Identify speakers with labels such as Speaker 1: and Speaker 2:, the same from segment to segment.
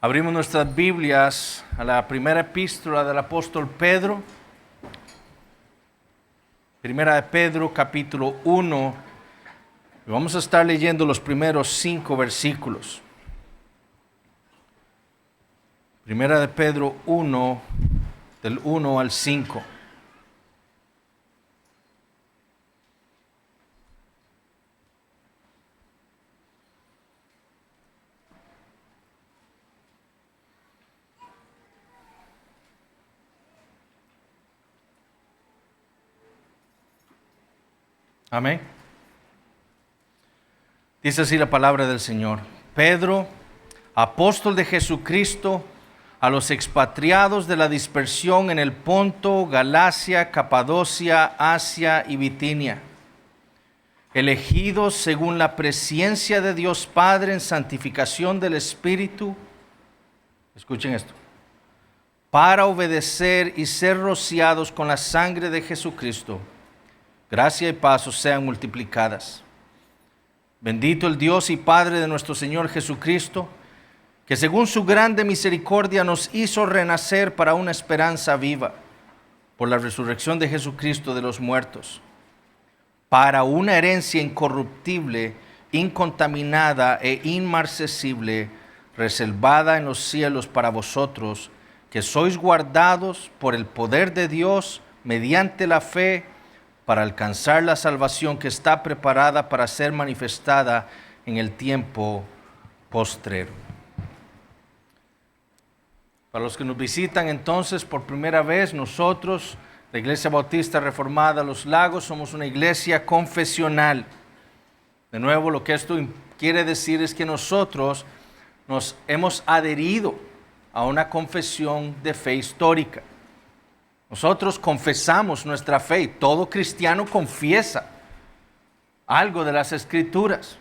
Speaker 1: Abrimos nuestras Biblias a la primera epístola del apóstol Pedro. Primera de Pedro, capítulo 1. Y vamos a estar leyendo los primeros 5 versículos. Primera de Pedro 1, del 1 al 5. Amén. Dice así la palabra del Señor. Pedro, apóstol de Jesucristo, a los expatriados de la dispersión en el Ponto, Galacia, Capadocia, Asia y Bitinia, elegidos según la presciencia de Dios Padre en santificación del Espíritu, escuchen esto, para obedecer y ser rociados con la sangre de Jesucristo. Gracia y paz os sean multiplicadas. Bendito el Dios y Padre de nuestro Señor Jesucristo, que según su grande misericordia nos hizo renacer para una esperanza viva, por la resurrección de Jesucristo de los muertos, para una herencia incorruptible, incontaminada e inmarcesible, reservada en los cielos para vosotros, que sois guardados por el poder de Dios mediante la fe, para alcanzar la salvación que está preparada para ser manifestada en el tiempo postrero. Para los que nos visitan entonces por primera vez, nosotros, la Iglesia Bautista Reformada Los Lagos, somos una iglesia confesional. De nuevo, lo que esto quiere decir es que nosotros nos hemos adherido a una confesión de fe histórica. Nosotros confesamos nuestra fe y todo cristiano confiesa algo de las Escrituras.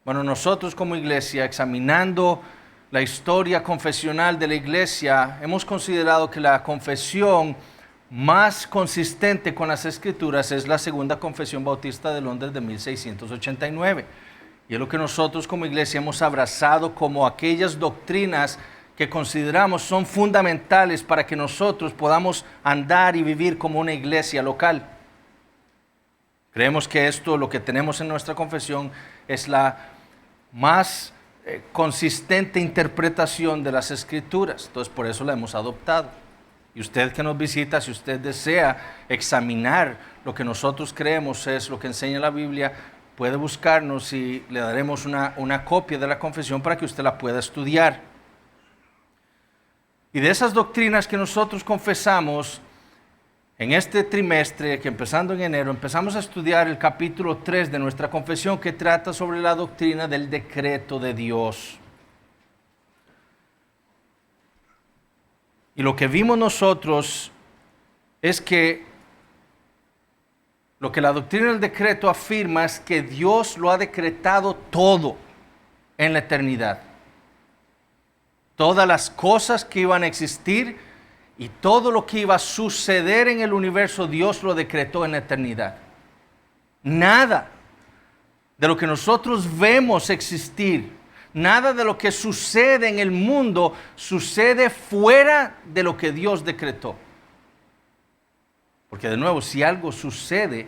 Speaker 1: Bueno, nosotros como iglesia, examinando la historia confesional de la iglesia, hemos considerado que la confesión más consistente con las Escrituras es la Segunda Confesión Bautista de Londres de 1689. Y es lo que nosotros como iglesia hemos abrazado como aquellas doctrinas que consideramos son fundamentales para que nosotros podamos andar y vivir como una iglesia local. Creemos que esto, lo que tenemos en nuestra confesión, es la más consistente interpretación de las Escrituras. Entonces, por eso la hemos adoptado. Y usted que nos visita, si usted desea examinar lo que nosotros creemos es lo que enseña la Biblia, puede buscarnos y le daremos una copia de la confesión para que usted la pueda estudiar. Y de esas doctrinas que nosotros confesamos, en este trimestre, que empezando en enero, empezamos a estudiar el capítulo 3 de nuestra confesión, que trata sobre la doctrina del decreto de Dios. Y lo que vimos nosotros es que lo que la doctrina del decreto afirma es que Dios lo ha decretado todo en la eternidad. Todas las cosas que iban a existir y todo lo que iba a suceder en el universo, Dios lo decretó en la eternidad. Nada de lo que nosotros vemos existir, nada de lo que sucede en el mundo, sucede fuera de lo que Dios decretó. Porque de nuevo, si algo sucede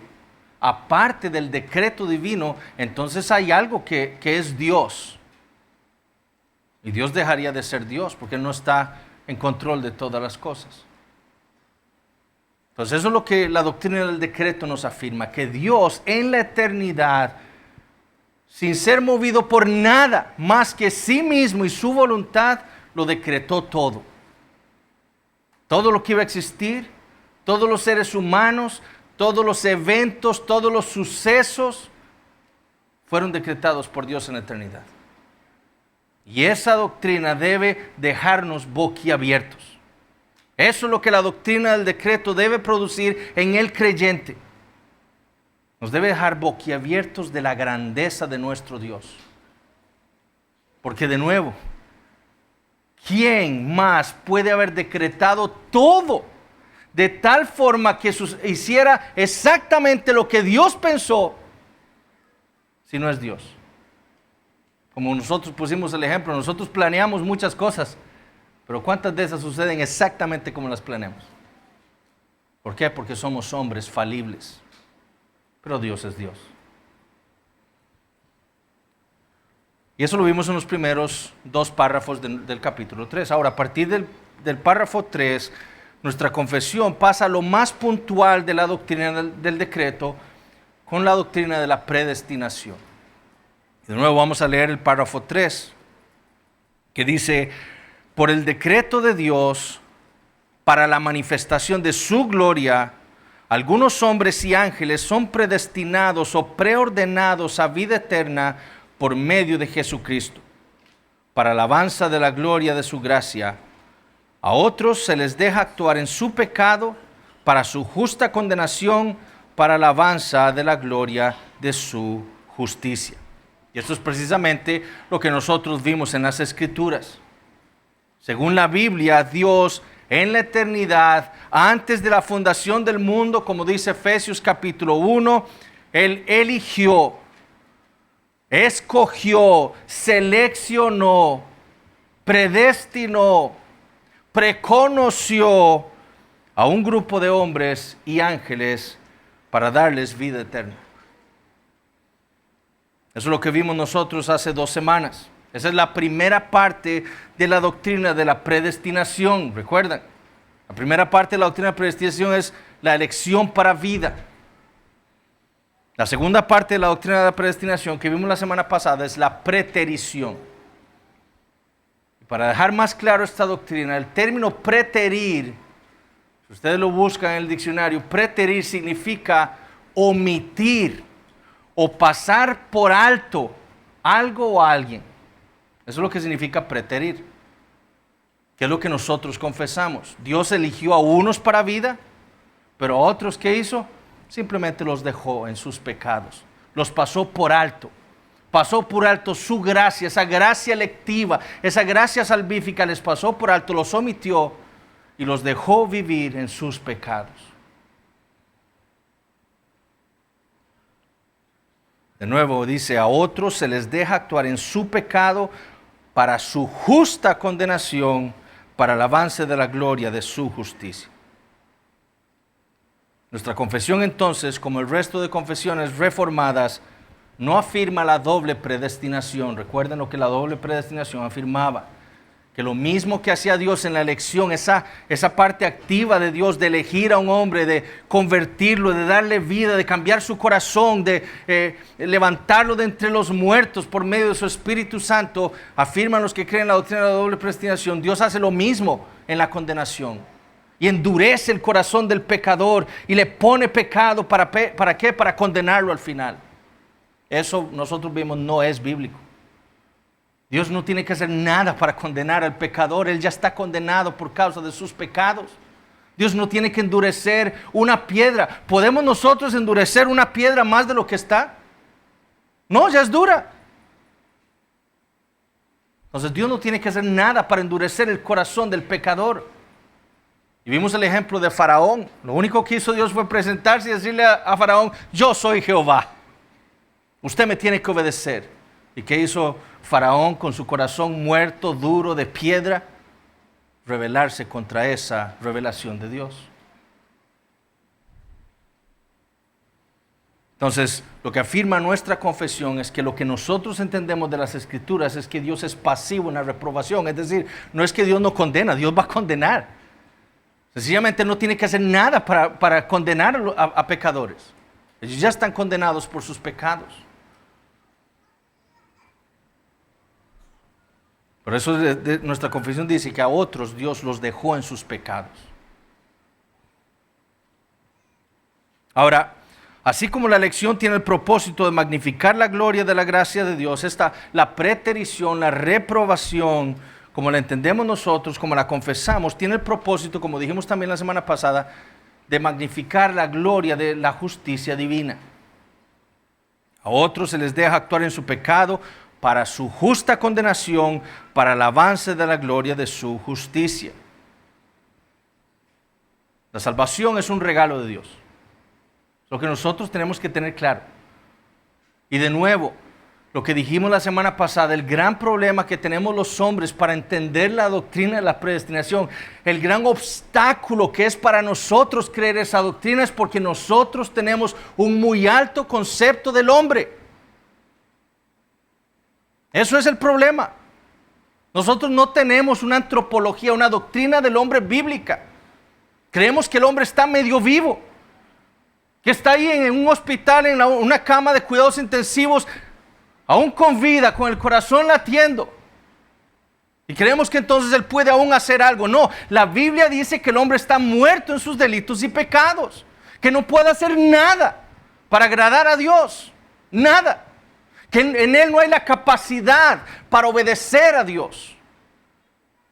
Speaker 1: aparte del decreto divino, entonces hay algo que es Dios. Y Dios dejaría de ser Dios porque Él no está en control de todas las cosas. Entonces eso es lo que la doctrina del decreto nos afirma, que Dios en la eternidad, sin ser movido por nada más que sí mismo y su voluntad, lo decretó todo. Todo lo que iba a existir, todos los seres humanos, todos los eventos, todos los sucesos, fueron decretados por Dios en la eternidad. Y esa doctrina debe dejarnos boquiabiertos. Eso es lo que la doctrina del decreto debe producir en el creyente. Nos debe dejar boquiabiertos de la grandeza de nuestro Dios. Porque de nuevo, ¿quién más puede haber decretado todo de tal forma que hiciera exactamente lo que Dios pensó si no es Dios? Como nosotros pusimos el ejemplo, nosotros planeamos muchas cosas, pero ¿cuántas de esas suceden exactamente como las planeamos? ¿Por qué? Porque somos hombres falibles, pero Dios es Dios. Y eso lo vimos en los primeros 2 párrafos del capítulo 3. Ahora, a partir del párrafo 3, nuestra confesión pasa a lo más puntual de la doctrina del decreto con la doctrina de la predestinación. De nuevo vamos a leer el párrafo 3, que dice: por el decreto de Dios, para la manifestación de su gloria, algunos hombres y ángeles son predestinados o preordenados a vida eterna por medio de Jesucristo, para alabanza de la gloria de su gracia. A otros se les deja actuar en su pecado para su justa condenación, para alabanza de la gloria de su justicia. Y esto es precisamente lo que nosotros vimos en las Escrituras. Según la Biblia, Dios en la eternidad, antes de la fundación del mundo, como dice Efesios capítulo 1, Él eligió, escogió, seleccionó, predestinó, preconoció a un grupo de hombres y ángeles para darles vida eterna. Eso es lo que vimos nosotros hace 2 semanas. Esa es la primera parte de la doctrina de la predestinación. ¿Recuerdan? La primera parte de la doctrina de la predestinación es la elección para vida. La segunda parte de la doctrina de la predestinación que vimos la semana pasada es la preterición. Y para dejar más claro esta doctrina, el término preterir, si ustedes lo buscan en el diccionario, preterir significa omitir o pasar por alto algo o alguien. Eso es lo que significa preterir, que es lo que nosotros confesamos. Dios eligió a unos para vida, pero a otros, ¿qué hizo? Simplemente los dejó en sus pecados, los pasó por alto. Pasó por alto su gracia, esa gracia electiva, esa gracia salvífica, les pasó por alto, los omitió y los dejó vivir en sus pecados. De nuevo dice, a otros se les deja actuar en su pecado para su justa condenación, para el avance de la gloria de su justicia. Nuestra confesión entonces, como el resto de confesiones reformadas, no afirma la doble predestinación. Recuerden lo que la doble predestinación afirmaba, que lo mismo que hacía Dios en la elección, esa parte activa de Dios de elegir a un hombre, de convertirlo, de darle vida, de cambiar su corazón, de levantarlo de entre los muertos por medio de su Espíritu Santo, afirman los que creen en la doctrina de la doble predestinación. Dios hace lo mismo en la condenación y endurece el corazón del pecador y le pone pecado. ¿Para qué? Para condenarlo al final. Eso nosotros vimos no es bíblico. Dios no tiene que hacer nada para condenar al pecador. Él ya está condenado por causa de sus pecados. Dios no tiene que endurecer una piedra. ¿Podemos nosotros endurecer una piedra más de lo que está? No, ya es dura. Entonces Dios no tiene que hacer nada para endurecer el corazón del pecador. Y vimos el ejemplo de Faraón. Lo único que hizo Dios fue presentarse y decirle a Faraón: yo soy Jehová. Usted me tiene que obedecer. ¿Y qué hizo Faraón con su corazón muerto, duro, de piedra? Rebelarse contra esa revelación de Dios. Entonces, lo que afirma nuestra confesión es que lo que nosotros entendemos de las Escrituras es que Dios es pasivo en la reprobación. Es decir, no es que Dios no condena, Dios va a condenar. Sencillamente no tiene que hacer nada para condenar a pecadores. Ellos ya están condenados por sus pecados. Por eso nuestra confesión dice que a otros Dios los dejó en sus pecados. Ahora, así como la elección tiene el propósito de magnificar la gloria de la gracia de Dios, la preterición, la reprobación, como la entendemos nosotros, como la confesamos, tiene el propósito, como dijimos también la semana pasada, de magnificar la gloria de la justicia divina. A otros se les deja actuar en su pecado para su justa condenación, para el avance de la gloria de su justicia. La salvación es un regalo de Dios. Lo que nosotros tenemos que tener claro. Y de nuevo, lo que dijimos la semana pasada, el gran problema que tenemos los hombres para entender la doctrina de la predestinación, el gran obstáculo que es para nosotros creer esa doctrina es porque nosotros tenemos un muy alto concepto del hombre. Eso es el problema. Nosotros no tenemos una antropología, una doctrina del hombre bíblica. Creemos que el hombre está medio vivo, que está ahí en un hospital, en una cama de cuidados intensivos, aún con vida, con el corazón latiendo. Y creemos que entonces él puede aún hacer algo. No, la Biblia dice que el hombre está muerto en sus delitos y pecados, que no puede hacer nada para agradar a Dios, nada. Que en él no hay la capacidad para obedecer a Dios.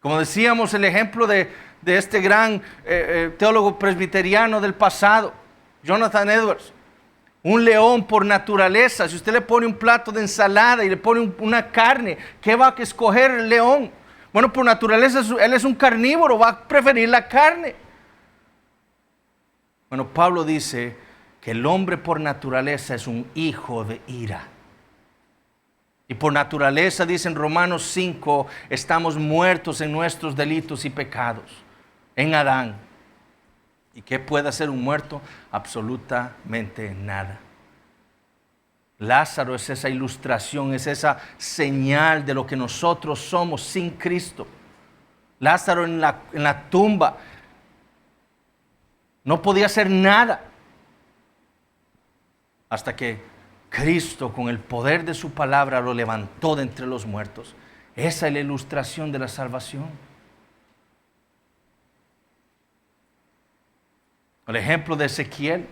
Speaker 1: Como decíamos, el ejemplo de este gran teólogo presbiteriano del pasado, Jonathan Edwards. Un león por naturaleza, si usted le pone un plato de ensalada y le pone una carne, ¿qué va a escoger el león? Bueno, por naturaleza él es un carnívoro, va a preferir la carne. Bueno, Pablo dice que el hombre por naturaleza es un hijo de ira. Y por naturaleza, dice en Romanos 5, estamos muertos en nuestros delitos y pecados, en Adán. ¿Y qué puede hacer un muerto? Absolutamente nada. Lázaro es esa ilustración, es esa señal de lo que nosotros somos sin Cristo. Lázaro en la tumba no podía hacer nada hasta que Cristo, con el poder de su palabra, lo levantó de entre los muertos. Esa es la ilustración de la salvación. El ejemplo de Ezequiel.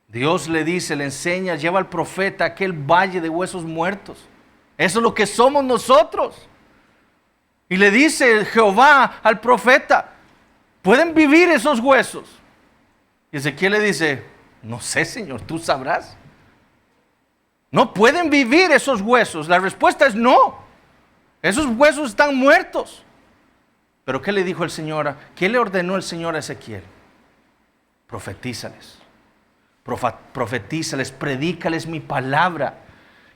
Speaker 1: Dios le dice, le enseña, lleva al profeta a aquel valle de huesos muertos. Eso es lo que somos nosotros. Y le dice Jehová al profeta, ¿pueden vivir esos huesos? Y Ezequiel le dice, no sé, Señor, tú sabrás. No pueden vivir esos huesos. La respuesta es no. Esos huesos están muertos. Pero ¿qué le dijo el Señor? ¿Qué le ordenó el Señor a Ezequiel? Profetízales. Profetízales, predícales mi palabra.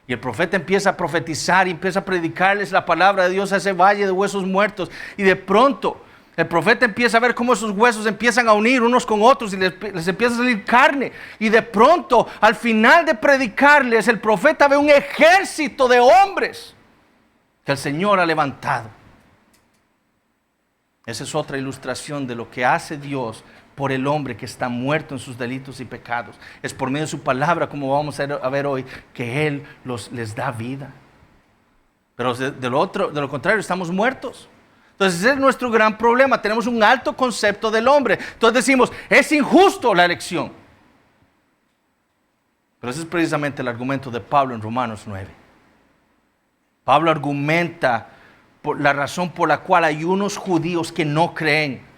Speaker 1: Y el profeta empieza a profetizar y empieza a predicarles la palabra de Dios a ese valle de huesos muertos. Y de pronto el profeta empieza a ver cómo esos huesos empiezan a unir unos con otros y les empieza a salir carne. Y de pronto, al final de predicarles, el profeta ve un ejército de hombres que el Señor ha levantado. Esa es otra ilustración de lo que hace Dios por el hombre que está muerto en sus delitos y pecados. Es por medio de su palabra, como vamos a ver hoy, que Él les da vida. Pero de lo contrario, estamos muertos. Entonces ese es nuestro gran problema. Tenemos un alto concepto del hombre. Entonces decimos, es injusto la elección. Pero ese es precisamente el argumento de Pablo en Romanos 9. Pablo argumenta por la razón por la cual hay unos judíos que no creen.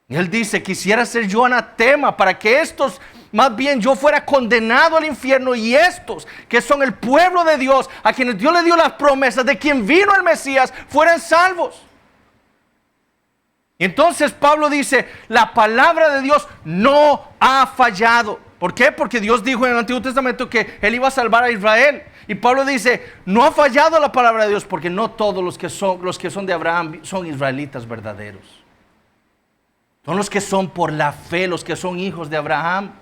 Speaker 1: Y él dice, quisiera ser yo anatema para que estos, más bien yo fuera condenado al infierno y estos, que son el pueblo de Dios, a quienes Dios le dio las promesas de quien vino el Mesías, fueran salvos. Y entonces Pablo dice, la palabra de Dios no ha fallado. ¿Por qué? Porque Dios dijo en el Antiguo Testamento que Él iba a salvar a Israel. Y Pablo dice, no ha fallado la palabra de Dios, porque no todos los que son de Abraham son israelitas verdaderos. Son los que son por la fe, los que son hijos de Abraham.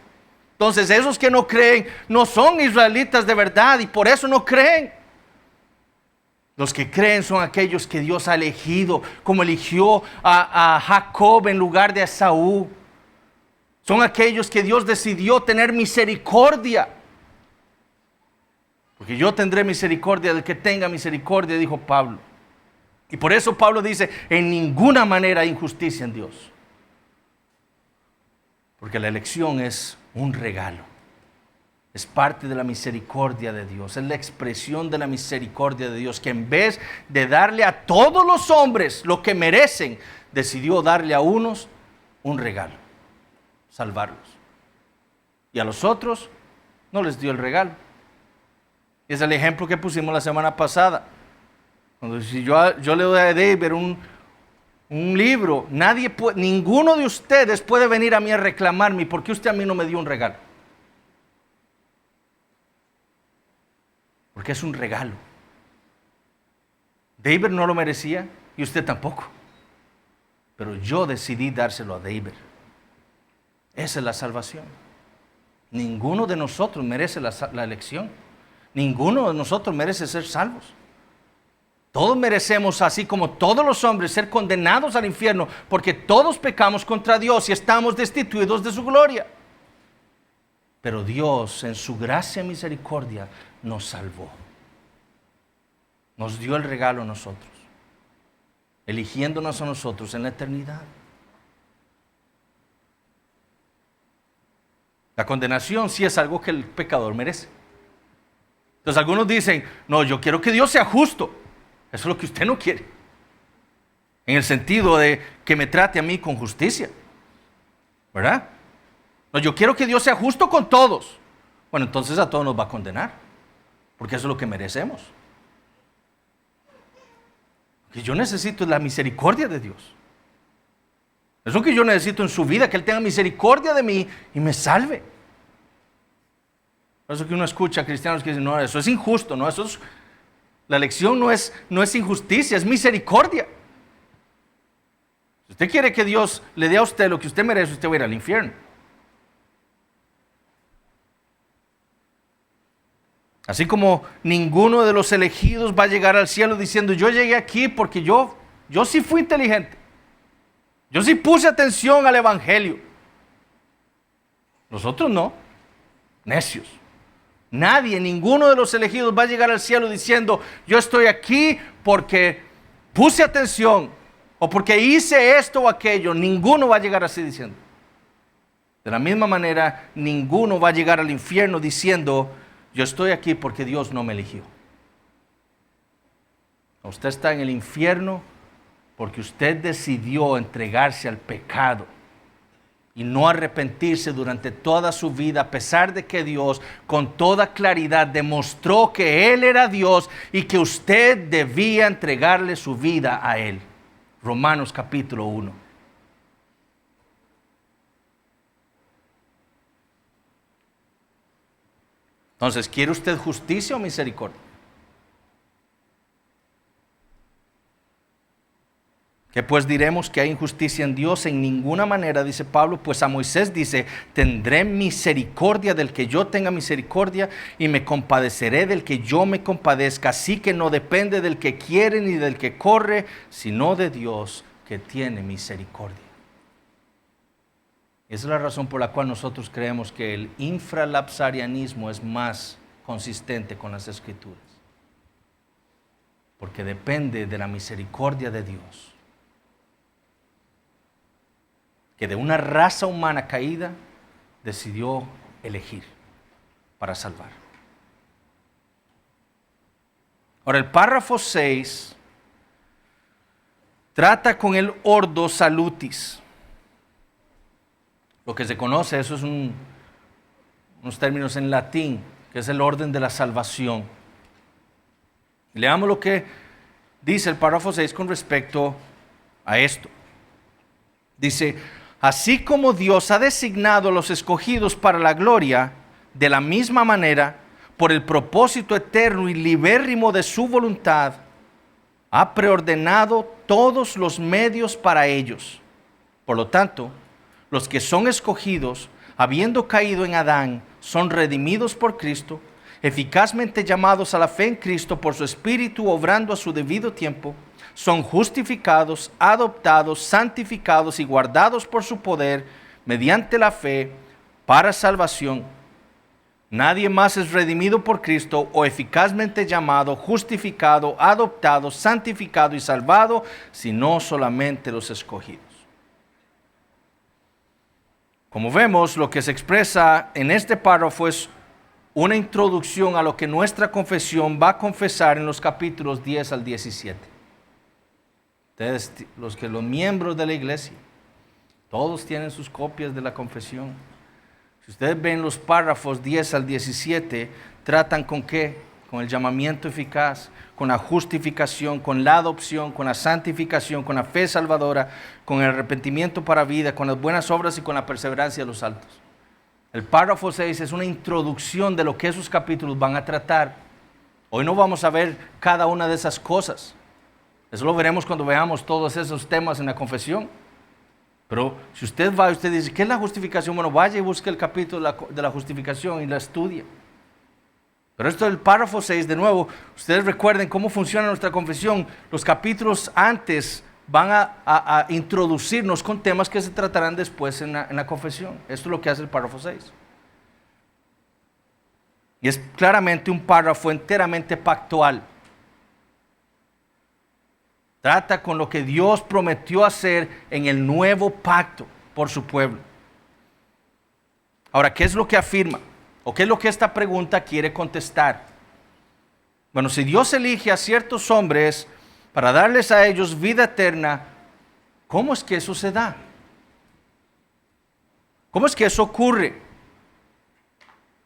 Speaker 1: Entonces esos que no creen no son israelitas de verdad y por eso no creen. Los que creen son aquellos que Dios ha elegido, como eligió a Jacob en lugar de a Esaú. Son aquellos que Dios decidió tener misericordia. Porque yo tendré misericordia del que tenga misericordia, dijo Pablo. Y por eso Pablo dice, en ninguna manera hay injusticia en Dios. Porque la elección es un regalo. Es parte de la misericordia de Dios. Es la expresión de la misericordia de Dios. Que en vez de darle a todos los hombres lo que merecen, decidió darle a unos un regalo. Salvarlos. Y a los otros no les dio el regalo. Es el ejemplo que pusimos la semana pasada. Cuando si yo le doy a David un libro, ninguno de ustedes puede venir a mí a reclamarme, ¿por qué usted a mí no me dio un regalo? porque es un regalo. David no lo merecía y usted tampoco. Pero yo decidí dárselo a David. Esa es la salvación. Ninguno de nosotros merece la elección. Ninguno de nosotros merece ser salvos. Todos merecemos, así como todos los hombres, ser condenados al infierno, porque todos pecamos contra Dios y estamos destituidos de su gloria. Pero Dios, en su gracia y misericordia, nos salvó. Nos dio el regalo a nosotros, eligiéndonos a nosotros en la eternidad. La condenación sí es algo que el pecador merece. Entonces algunos dicen, no, yo quiero que Dios sea justo. Eso es lo que usted no quiere. En el sentido de que me trate a mí con justicia. ¿Verdad? No, yo quiero que Dios sea justo con todos. Bueno, entonces a todos nos va a condenar. Porque eso es lo que merecemos. Lo que yo necesito es la misericordia de Dios. Es lo que yo necesito en su vida, que Él tenga misericordia de mí y me salve. Por eso que uno escucha a cristianos que dicen, no, eso es injusto, no, la elección no es injusticia, es misericordia. Si usted quiere que Dios le dé a usted lo que usted merece, usted va a ir al infierno. Así como ninguno de los elegidos va a llegar al cielo diciendo, yo llegué aquí porque yo sí fui inteligente. Yo sí puse atención al evangelio. Nosotros no, necios. Nadie, ninguno de los elegidos va a llegar al cielo diciendo, yo estoy aquí porque puse atención o porque hice esto o aquello. Ninguno va a llegar así diciendo. De la misma manera, ninguno va a llegar al infierno diciendo, yo estoy aquí porque Dios no me eligió. Usted está en el infierno porque usted decidió entregarse al pecado y no arrepentirse durante toda su vida, a pesar de que Dios con toda claridad demostró que Él era Dios y que usted debía entregarle su vida a Él. Romanos capítulo 1. Entonces, ¿quiere usted justicia o misericordia? Que pues diremos que hay injusticia en Dios en ninguna manera, dice Pablo, pues a Moisés dice, tendré misericordia del que yo tenga misericordia y me compadeceré del que yo me compadezca, así que no depende del que quiere ni del que corre, sino de Dios que tiene misericordia. Esa es la razón por la cual nosotros creemos que el infralapsarianismo es más consistente con las Escrituras, porque depende de la misericordia de Dios, que de una raza humana caída decidió elegir para salvar. Ahora el párrafo 6 trata con el ordo salutis. Lo que se conoce, eso es unos términos en latín, que es el orden de la salvación. Leamos lo que dice el párrafo 6 con respecto a esto. Dice, así como Dios ha designado a los escogidos para la gloria, de la misma manera, por el propósito eterno y libérrimo de su voluntad, ha preordenado todos los medios para ellos. Por lo tanto, los que son escogidos, habiendo caído en Adán, son redimidos por Cristo, eficazmente llamados a la fe en Cristo por su Espíritu, obrando a su debido tiempo, son justificados, adoptados, santificados y guardados por su poder, mediante la fe, para salvación. Nadie más es redimido por Cristo o eficazmente llamado, justificado, adoptado, santificado y salvado, sino solamente los escogidos. Como vemos, lo que se expresa en este párrafo es una introducción a lo que nuestra confesión va a confesar en los capítulos 10 al 17. Ustedes, los miembros de la iglesia, todos tienen sus copias de la confesión. Si ustedes ven los párrafos 10 al 17, tratan con qué, con el llamamiento eficaz, con la justificación, con la adopción, con la santificación, con la fe salvadora, con el arrepentimiento para vida, con las buenas obras y con la perseverancia de los santos. El párrafo 6 es una introducción de lo que esos capítulos van a tratar. Hoy no vamos a ver cada una de esas cosas. Eso lo veremos cuando veamos todos esos temas en la confesión. Pero si usted va y usted dice, ¿qué es la justificación? Bueno, vaya y busque el capítulo de la justificación y la estudie. Pero esto del párrafo 6, de nuevo, ustedes recuerden cómo funciona nuestra confesión. Los capítulos antes van a introducirnos con temas que se tratarán después en la confesión. Esto es lo que hace el párrafo 6. Y es claramente un párrafo enteramente pactual. Trata con lo que Dios prometió hacer en el nuevo pacto por su pueblo. Ahora, ¿qué es lo que afirma? ¿O qué es lo que esta pregunta quiere contestar? Bueno, si Dios elige a ciertos hombres para darles a ellos vida eterna, ¿cómo es que eso se da? ¿Cómo es que eso ocurre?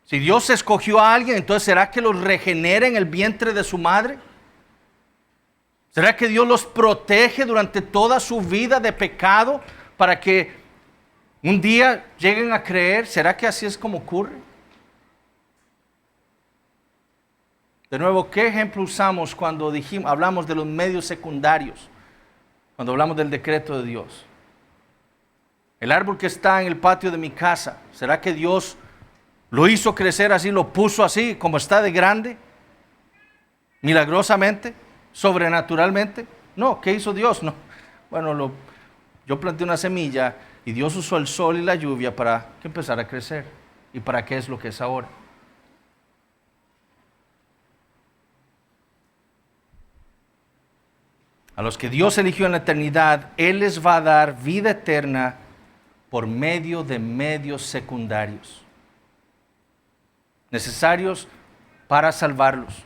Speaker 1: Si Dios escogió a alguien, entonces ¿será que los regenera en el vientre de su madre? ¿Será que Dios los protege durante toda su vida de pecado para que un día lleguen a creer? ¿Será que así es como ocurre? De nuevo, ¿qué ejemplo usamos cuando hablamos de los medios secundarios? Cuando hablamos del decreto de Dios. El árbol que está en el patio de mi casa, ¿será que Dios lo hizo crecer así, lo puso así, como está de grande? Milagrosamente, sobrenaturalmente. No, ¿qué hizo Dios? No. Bueno, yo planté una semilla y Dios usó el sol y la lluvia para que empezara a crecer. ¿Y para qué es lo que es ahora? A los que Dios eligió en la eternidad, Él les va a dar vida eterna por medio de medios secundarios, necesarios para salvarlos.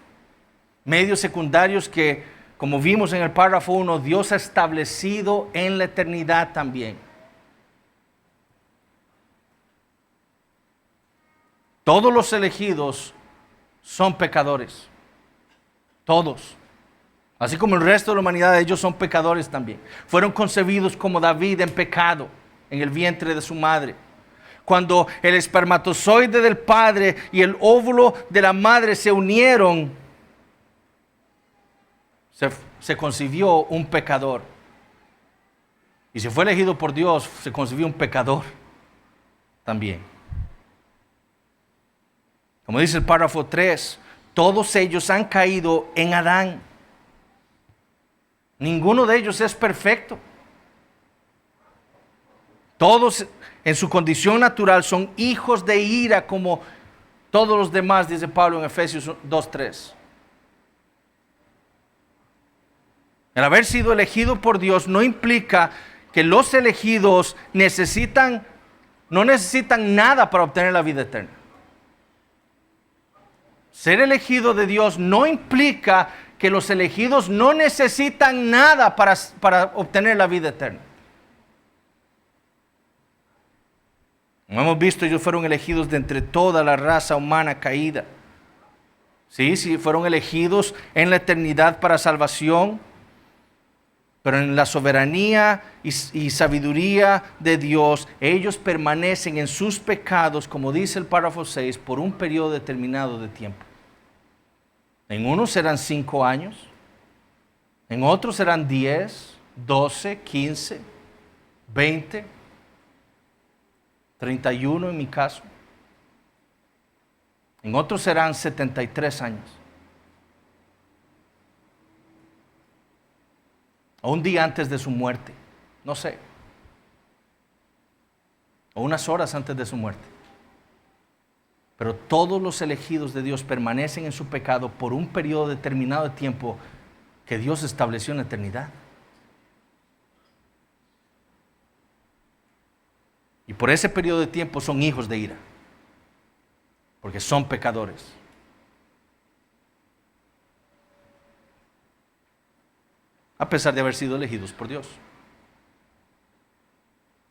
Speaker 1: Medios secundarios que, como vimos en el párrafo 1, Dios ha establecido en la eternidad también. Todos los elegidos son pecadores. Todos. Así como el resto de la humanidad, ellos son pecadores también. Fueron concebidos como David en pecado en el vientre de su madre. Cuando el espermatozoide del padre y el óvulo de la madre se unieron, se concibió un pecador. Y si fue elegido por Dios, se concibió un pecador también. Como dice el párrafo 3, todos ellos han caído en Adán. Ninguno de ellos es perfecto. Todos en su condición natural son hijos de ira como todos los demás, dice Pablo en Efesios 2:3. El haber sido elegido por Dios no implica que los elegidos no necesitan nada para obtener la vida eterna. Ser elegido de Dios no implica que los elegidos no necesitan nada para obtener la vida eterna. Como hemos visto, ellos fueron elegidos de entre toda la raza humana caída. Sí, fueron elegidos en la eternidad para salvación, pero en la soberanía y sabiduría de Dios, ellos permanecen en sus pecados, como dice el párrafo 6, por un periodo determinado de tiempo. En unos serán 5 años, en otros serán 10, 12, 15, 20, 31 en mi caso. En otros serán 73 años. O un día antes de su muerte, no sé. O unas horas antes de su muerte. Pero todos los elegidos de Dios permanecen en su pecado por un periodo determinado de tiempo que Dios estableció en la eternidad. Y por ese periodo de tiempo son hijos de ira, porque son pecadores. A pesar de haber sido elegidos por Dios.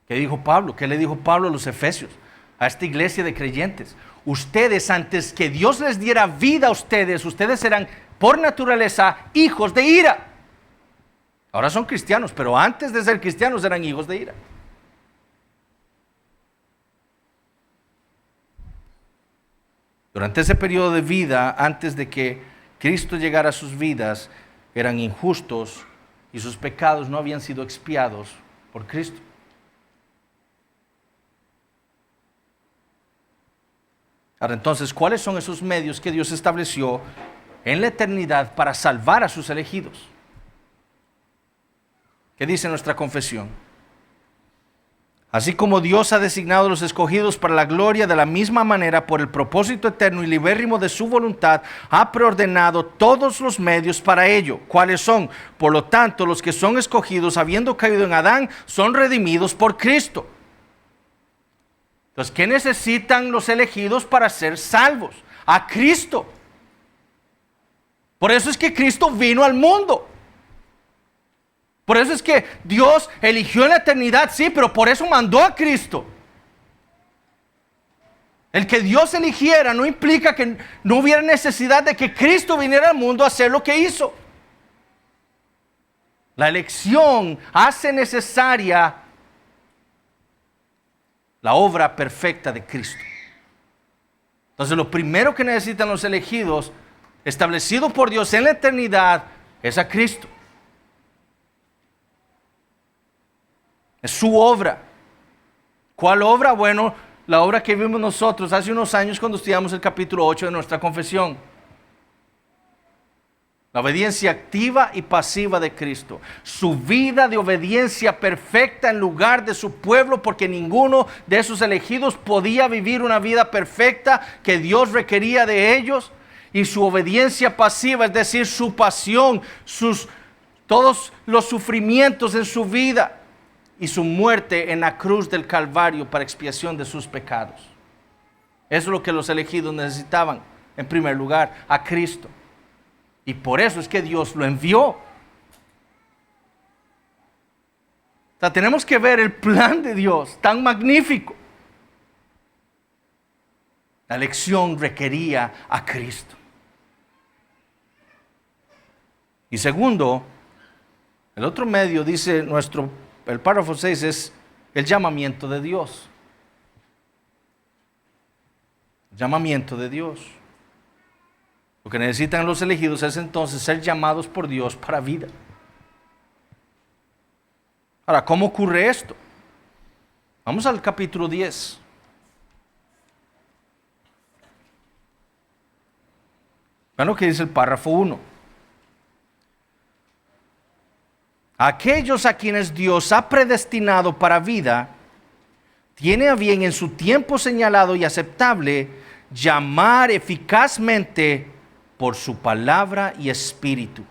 Speaker 1: ¿Qué dijo Pablo? ¿Qué le dijo Pablo a los efesios? A esta iglesia de creyentes. Ustedes, antes que Dios les diera vida a ustedes eran por naturaleza hijos de ira. Ahora son cristianos, pero antes de ser cristianos eran hijos de ira. Durante ese periodo de vida, antes de que Cristo llegara a sus vidas eran injustos y sus pecados no habían sido expiados por Cristo. Ahora entonces, ¿cuáles son esos medios que Dios estableció en la eternidad para salvar a sus elegidos? ¿Qué dice nuestra confesión? Así como Dios ha designado a los escogidos para la gloria, de la misma manera, por el propósito eterno y libérrimo de su voluntad, ha preordenado todos los medios para ello. ¿Cuáles son? Por lo tanto, los que son escogidos, habiendo caído en Adán, son redimidos por Cristo. Entonces, ¿qué necesitan los elegidos para ser salvos? A Cristo. Por eso es que Cristo vino al mundo. Por eso es que Dios eligió en la eternidad, sí, pero por eso mandó a Cristo. El que Dios eligiera no implica que no hubiera necesidad de que Cristo viniera al mundo a hacer lo que hizo. La elección hace necesaria la obra perfecta de Cristo. Entonces, lo primero que necesitan los elegidos, establecido por Dios en la eternidad, es a Cristo. Es su obra. ¿Cuál obra? Bueno, la obra que vimos nosotros hace unos años cuando estudiamos el capítulo 8 de nuestra confesión. La obediencia activa y pasiva de Cristo. Su vida de obediencia perfecta en lugar de su pueblo, porque ninguno de esos elegidos podía vivir una vida perfecta que Dios requería de ellos. Y su obediencia pasiva, es decir, su pasión, todos los sufrimientos en su vida y su muerte en la cruz del Calvario para expiación de sus pecados. Eso es lo que los elegidos necesitaban, en primer lugar, a Cristo. Y por eso es que Dios lo envió. O sea, tenemos que ver el plan de Dios tan magnífico. La elección requería a Cristo. Y segundo, el otro medio, dice el párrafo 6, es el llamamiento de Dios. El llamamiento de Dios. Lo que necesitan los elegidos es entonces ser llamados por Dios para vida. Ahora, ¿cómo ocurre esto? Vamos al capítulo 10. Vean lo que dice el párrafo 1. Aquellos a quienes Dios ha predestinado para vida, tiene a bien en su tiempo señalado y aceptable llamar eficazmente por su palabra y espíritu,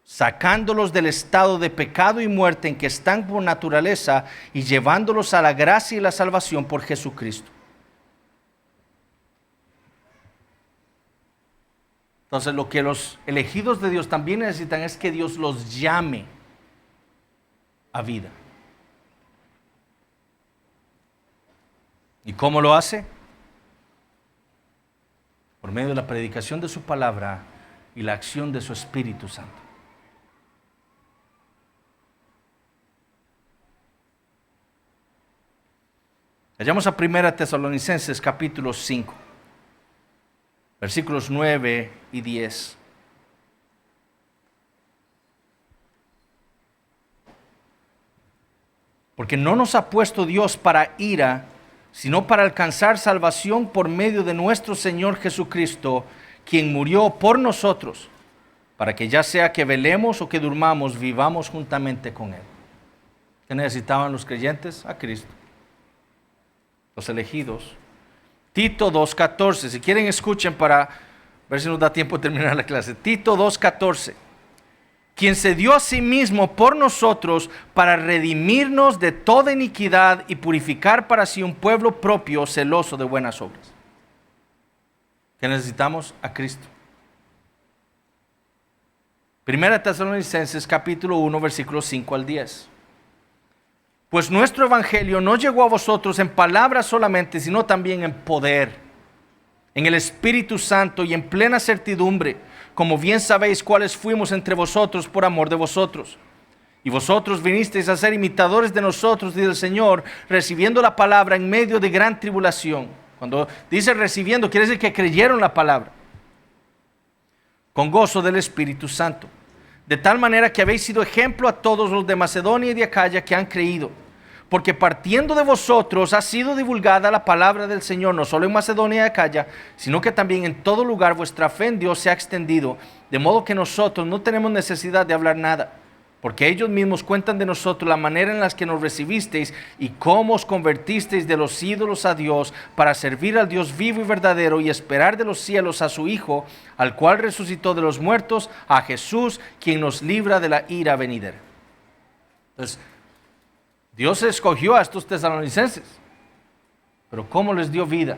Speaker 1: sacándolos del estado de pecado y muerte en que están por naturaleza y llevándolos a la gracia y la salvación por Jesucristo. Entonces, lo que los elegidos de Dios también necesitan es que Dios los llame a vida. ¿Y cómo lo hace? Por medio de la predicación de su palabra y la acción de su Espíritu Santo. Vayamos a 1 Tesalonicenses capítulo 5, versículos 9 y 10. Porque no nos ha puesto Dios para ira, sino para alcanzar salvación por medio de nuestro Señor Jesucristo, quien murió por nosotros, para que ya sea que velemos o que durmamos, vivamos juntamente con Él. ¿Qué necesitaban los creyentes? A Cristo. Los elegidos. Tito 2:14, si quieren escuchen para ver si nos da tiempo de terminar la clase. Tito 2:14. Quien se dio a sí mismo por nosotros para redimirnos de toda iniquidad y purificar para sí un pueblo propio celoso de buenas obras. ¿Qué necesitamos? A Cristo. 1 Tesalonicenses capítulo 1 versículos 5 al 10. Pues nuestro evangelio no llegó a vosotros en palabras solamente, sino también en poder, en el Espíritu Santo y en plena certidumbre, como bien sabéis cuáles fuimos entre vosotros por amor de vosotros. Y vosotros vinisteis a ser imitadores de nosotros y del Señor, recibiendo la palabra en medio de gran tribulación. Cuando dice recibiendo, quiere decir que creyeron la palabra. con gozo del Espíritu Santo. De tal manera que habéis sido ejemplo a todos los de Macedonia y de Acaya que han creído. Porque partiendo de vosotros ha sido divulgada la palabra del Señor, no solo en Macedonia y Acaya, sino que también en todo lugar vuestra fe en Dios se ha extendido, de modo que nosotros no tenemos necesidad de hablar nada, porque ellos mismos cuentan de nosotros la manera en la que nos recibisteis y cómo os convertisteis de los ídolos a Dios para servir al Dios vivo y verdadero y esperar de los cielos a su Hijo, al cual resucitó de los muertos, a Jesús, quien nos libra de la ira venidera. Entonces, Dios escogió a estos tesalonicenses, pero ¿cómo les dio vida?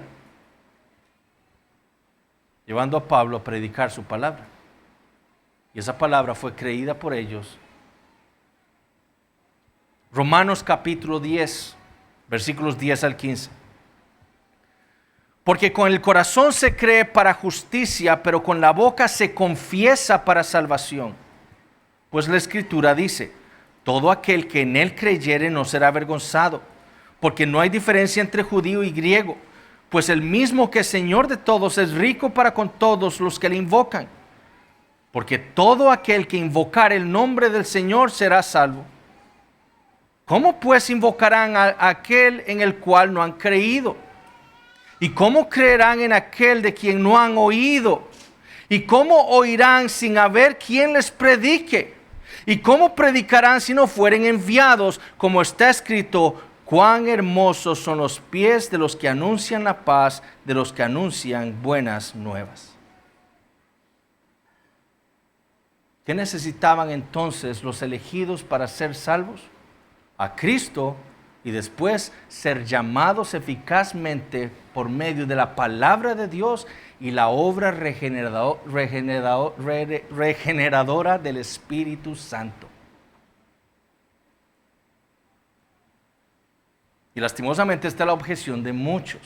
Speaker 1: Llevando a Pablo a predicar su palabra. Y esa palabra fue creída por ellos. Romanos capítulo 10, versículos 10 al 15. Porque con el corazón se cree para justicia, pero con la boca se confiesa para salvación. Pues la Escritura dice: todo aquel que en él creyere no será avergonzado, porque no hay diferencia entre judío y griego, pues el mismo que es Señor de todos es rico para con todos los que le invocan. Porque todo aquel que invocar el nombre del Señor será salvo. ¿Cómo pues invocarán a aquel en el cual no han creído? ¿Y cómo creerán en aquel de quien no han oído? ¿Y cómo oirán sin haber quien les predique? ¿Y cómo predicarán si no fueren enviados? Como está escrito: cuán hermosos son los pies de los que anuncian la paz, de los que anuncian buenas nuevas. ¿Qué necesitaban entonces los elegidos para ser salvos? A Cristo, y después ser llamados eficazmente por medio de la palabra de Dios y la obra regeneradora del Espíritu Santo. Y lastimosamente esta es la objeción de muchos.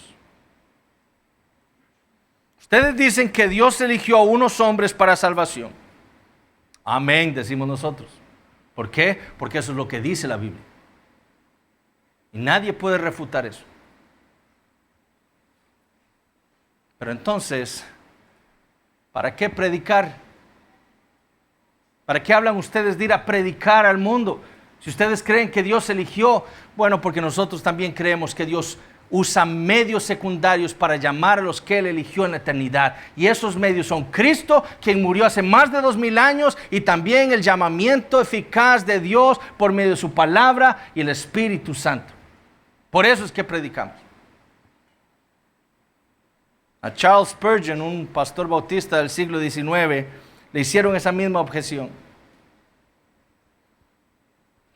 Speaker 1: Ustedes dicen que Dios eligió a unos hombres para salvación. Amén, decimos nosotros. ¿Por qué? Porque eso es lo que dice la Biblia. Y nadie puede refutar eso. Pero entonces, ¿para qué predicar? ¿Para qué hablan ustedes de ir a predicar al mundo? Si ustedes creen que Dios eligió, bueno, porque nosotros también creemos que Dios usa medios secundarios para llamar a los que Él eligió en la eternidad. Y esos medios son Cristo, quien murió hace más de 2000 años, y también el llamamiento eficaz de Dios por medio de su palabra y el Espíritu Santo. Por eso es que predicamos. A Charles Spurgeon, un pastor bautista del siglo XIX, le hicieron esa misma objeción.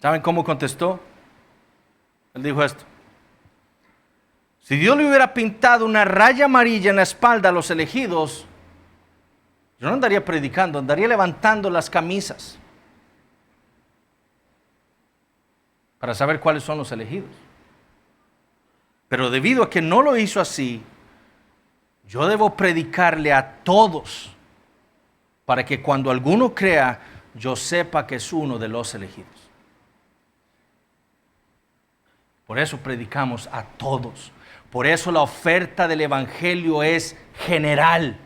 Speaker 1: ¿Saben cómo contestó? Él dijo esto: si Dios le hubiera pintado una raya amarilla en la espalda a los elegidos, yo no andaría predicando, andaría levantando las camisas para saber cuáles son los elegidos. Pero debido a que no lo hizo así, yo debo predicarle a todos para que cuando alguno crea, yo sepa que es uno de los elegidos. Por eso predicamos a todos. Por eso la oferta del Evangelio es general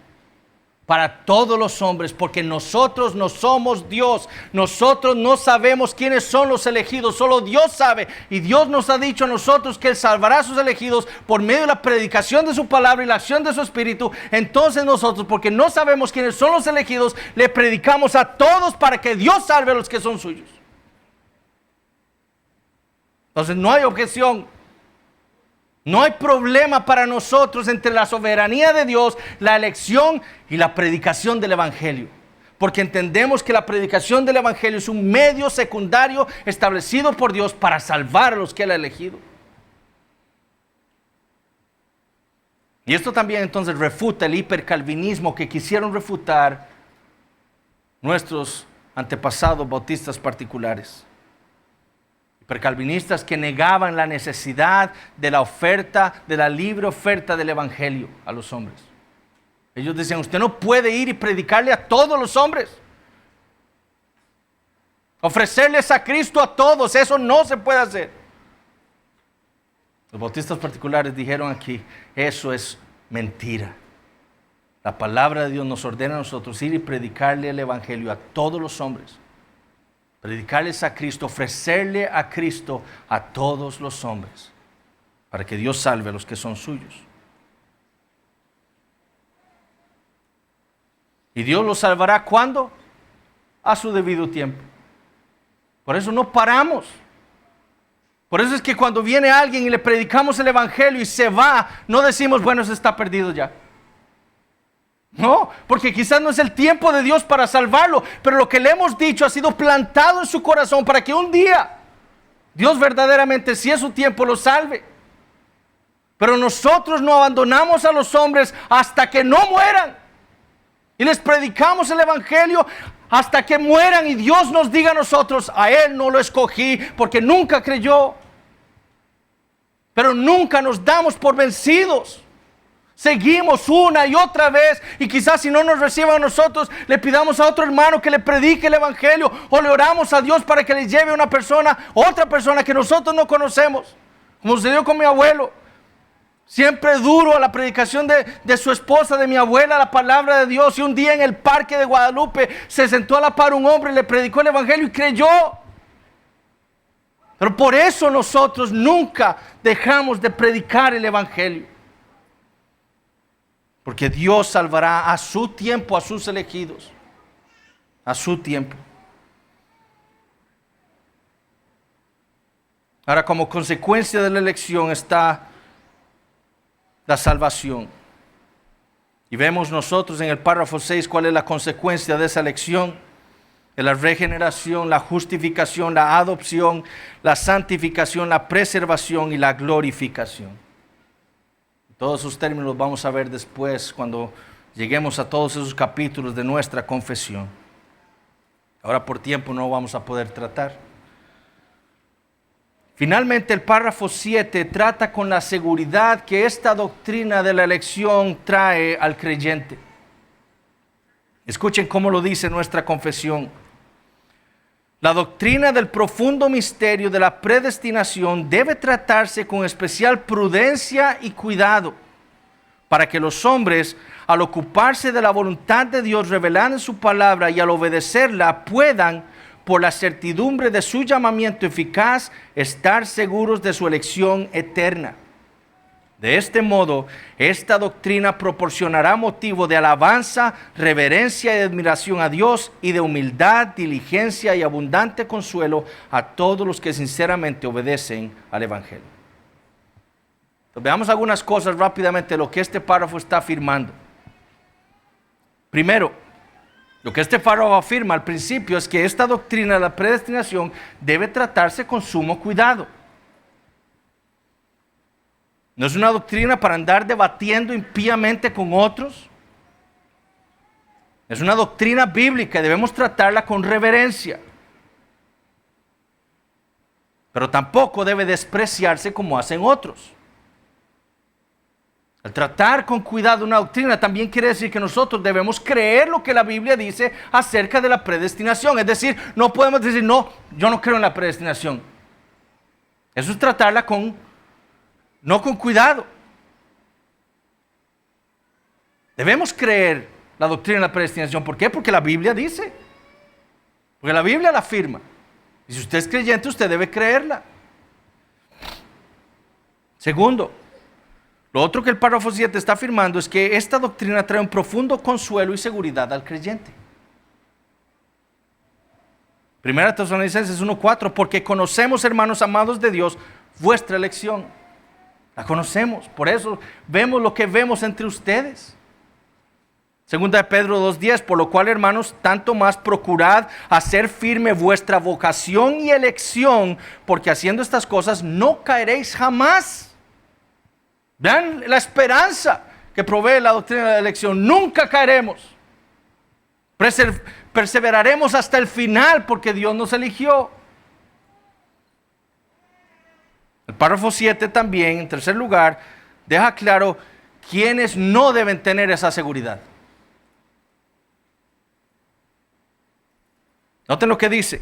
Speaker 1: para todos los hombres, porque nosotros no somos Dios. Nosotros no sabemos quiénes son los elegidos, solo Dios sabe. Y Dios nos ha dicho a nosotros que Él salvará a sus elegidos por medio de la predicación de su palabra y la acción de su Espíritu. Entonces nosotros, porque no sabemos quiénes son los elegidos, le predicamos a todos para que Dios salve a los que son suyos. Entonces no hay objeción. No hay problema para nosotros entre la soberanía de Dios, la elección y la predicación del Evangelio. Porque entendemos que la predicación del Evangelio es un medio secundario establecido por Dios para salvar a los que Él ha elegido. Y esto también entonces refuta el hipercalvinismo que quisieron refutar nuestros antepasados bautistas particulares. Hipercalvinistas que negaban la necesidad de la oferta, de la libre oferta del Evangelio a los hombres. Ellos decían: usted no puede ir y predicarle a todos los hombres. Ofrecerles a Cristo a todos, eso no se puede hacer. Los bautistas particulares dijeron aquí: eso es mentira. La palabra de Dios nos ordena a nosotros ir y predicarle el Evangelio a todos los hombres. Predicarles a Cristo, ofrecerle a Cristo a todos los hombres, para que Dios salve a los que son suyos. Y Dios los salvará, ¿cuándo? A su debido tiempo. Por eso no paramos. Por eso es que cuando viene alguien y le predicamos el Evangelio y se va, no decimos, bueno, se está perdido ya. No, porque quizás no es el tiempo de Dios para salvarlo, pero lo que le hemos dicho ha sido plantado en su corazón para que un día Dios verdaderamente, si es su tiempo, lo salve. Pero nosotros no abandonamos a los hombres hasta que no mueran. Y les predicamos el Evangelio hasta que mueran y Dios nos diga a nosotros, a él no lo escogí porque nunca creyó. Pero nunca nos damos por vencidos. Seguimos una y otra vez y quizás si no nos reciban a nosotros, le pidamos a otro hermano que le predique el Evangelio o le oramos a Dios para que le lleve a una persona, otra persona que nosotros no conocemos. Como sucedió con mi abuelo. Siempre duro a la predicación de su esposa, de mi abuela, la palabra de Dios. Y un día en el parque de Guadalupe se sentó a la par un hombre, le predicó el Evangelio y creyó. Pero por eso nosotros nunca dejamos de predicar el Evangelio. Porque Dios salvará a su tiempo a sus elegidos. A su tiempo. Ahora, como consecuencia de la elección está la salvación. Y vemos nosotros en el párrafo 6 cuál es la consecuencia de esa elección. De la regeneración, la justificación, la adopción, la santificación, la preservación y la glorificación. Todos esos términos los vamos a ver después cuando lleguemos a todos esos capítulos de nuestra confesión. Ahora por tiempo no vamos a poder tratar. Finalmente el párrafo 7 trata con la seguridad que esta doctrina de la elección trae al creyente. Escuchen cómo lo dice nuestra confesión. La doctrina del profundo misterio de la predestinación debe tratarse con especial prudencia y cuidado, para que los hombres, al ocuparse de la voluntad de Dios revelada en su palabra y al obedecerla, puedan, por la certidumbre de su llamamiento eficaz, estar seguros de su elección eterna. De este modo, esta doctrina proporcionará motivo de alabanza, reverencia y admiración a Dios y de humildad, diligencia y abundante consuelo a todos los que sinceramente obedecen al Evangelio. Entonces, veamos algunas cosas rápidamente de lo que este párrafo está afirmando. Primero, lo que este párrafo afirma al principio es que esta doctrina de la predestinación debe tratarse con sumo cuidado. No es una doctrina para andar debatiendo impíamente con otros. Es una doctrina bíblica y debemos tratarla con reverencia. Pero tampoco debe despreciarse como hacen otros. Al tratar con cuidado una doctrina también quiere decir que nosotros debemos creer lo que la Biblia dice acerca de la predestinación. Es decir, no podemos decir, no, yo no creo en la predestinación. Eso es tratarla no con cuidado. Debemos creer la doctrina de la predestinación. ¿Por qué? Porque la Biblia dice. Porque la Biblia la afirma. Y si usted es creyente, usted debe creerla. Segundo, lo otro que el párrafo 7 está afirmando es que esta doctrina trae un profundo consuelo y seguridad al creyente. Primera Tesalonicenses 1:4, porque conocemos, hermanos amados de Dios, vuestra elección. La conocemos, por eso vemos lo que vemos entre ustedes. Segunda de Pedro 2:10, por lo cual, hermanos, tanto más procurad hacer firme vuestra vocación y elección, porque haciendo estas cosas no caeréis jamás. Vean la esperanza que provee la doctrina de la elección. Nunca caeremos. Perseveraremos hasta el final porque Dios nos eligió. El párrafo 7 también, en tercer lugar, deja claro quiénes no deben tener esa seguridad. Noten lo que dice.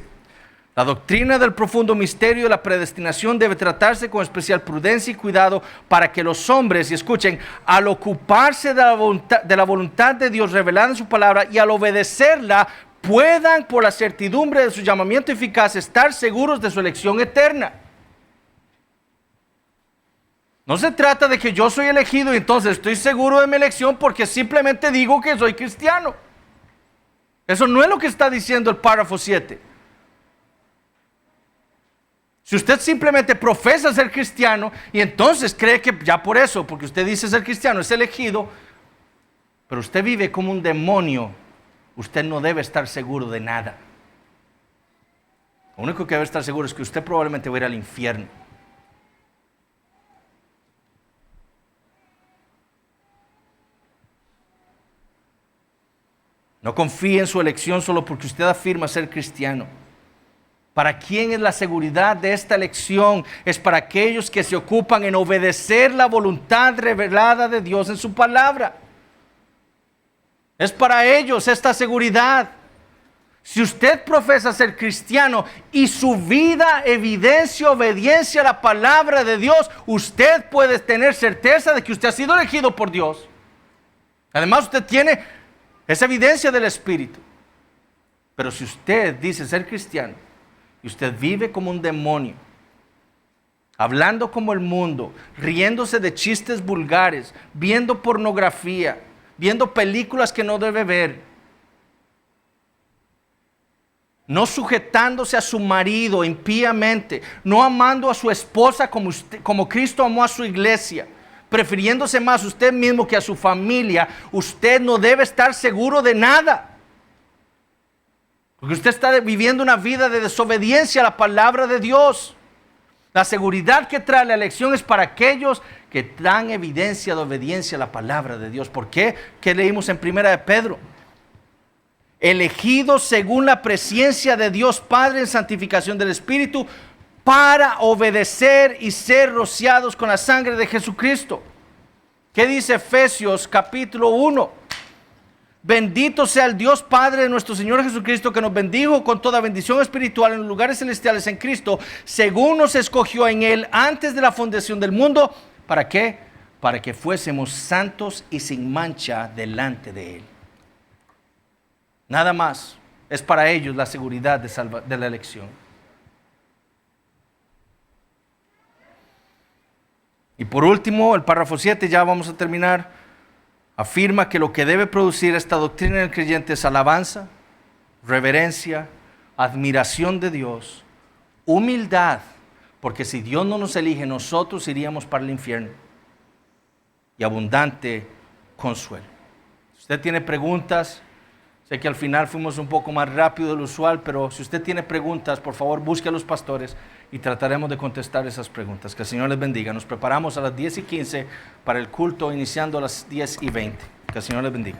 Speaker 1: La doctrina del profundo misterio de la predestinación debe tratarse con especial prudencia y cuidado para que los hombres, y escuchen, al ocuparse de la voluntad de Dios revelada en su palabra y al obedecerla, puedan por la certidumbre de su llamamiento eficaz estar seguros de su elección eterna. No se trata de que yo soy elegido y entonces estoy seguro de mi elección porque simplemente digo que soy cristiano. Eso no es lo que está diciendo el párrafo 7. Si usted simplemente profesa ser cristiano y entonces cree que ya por eso, porque usted dice ser cristiano, es elegido, pero usted vive como un demonio, usted no debe estar seguro de nada. Lo único que debe estar seguro es que usted probablemente va a ir al infierno. No confíe en su elección solo porque usted afirma ser cristiano. ¿Para quién es la seguridad de esta elección? Es para aquellos que se ocupan en obedecer la voluntad revelada de Dios en su palabra. Es para ellos esta seguridad. Si usted profesa ser cristiano y su vida evidencia obediencia a la palabra de Dios, usted puede tener certeza de que usted ha sido elegido por Dios. Además, usted tiene esa evidencia del Espíritu. Pero si usted dice ser cristiano y usted vive como un demonio, hablando como el mundo, riéndose de chistes vulgares, viendo pornografía, viendo películas que no debe ver, no sujetándose a su marido impíamente, no amando a su esposa como Cristo amó a su iglesia, prefiriéndose más a usted mismo que a su familia, usted no debe estar seguro de nada. Porque usted está viviendo una vida de desobediencia a la palabra de Dios. La seguridad que trae la elección es para aquellos que dan evidencia de obediencia a la palabra de Dios. ¿Por qué? ¿Qué leímos en 1 de Pedro? Elegidos según la presencia de Dios Padre en santificación del Espíritu, para obedecer y ser rociados con la sangre de Jesucristo. ¿Qué dice Efesios capítulo 1? Bendito sea el Dios Padre de nuestro Señor Jesucristo, que nos bendijo con toda bendición espiritual en los lugares celestiales en Cristo, según nos escogió en Él antes de la fundación del mundo. ¿Para qué? Para que fuésemos santos y sin mancha delante de Él. Nada más. Es para ellos la seguridad de la elección. Y por último, el párrafo 7, ya vamos a terminar, afirma que lo que debe producir esta doctrina en el creyente es alabanza, reverencia, admiración de Dios, humildad, porque si Dios no nos elige, nosotros iríamos para el infierno, y abundante consuelo. Si usted tiene preguntas, sé que al final fuimos un poco más rápido de lo usual, pero si usted tiene preguntas, por favor busque a los pastores y trataremos de contestar esas preguntas. Que el Señor les bendiga. Nos preparamos a las 10:15 para el culto, iniciando a las 10:20. Que el Señor les bendiga.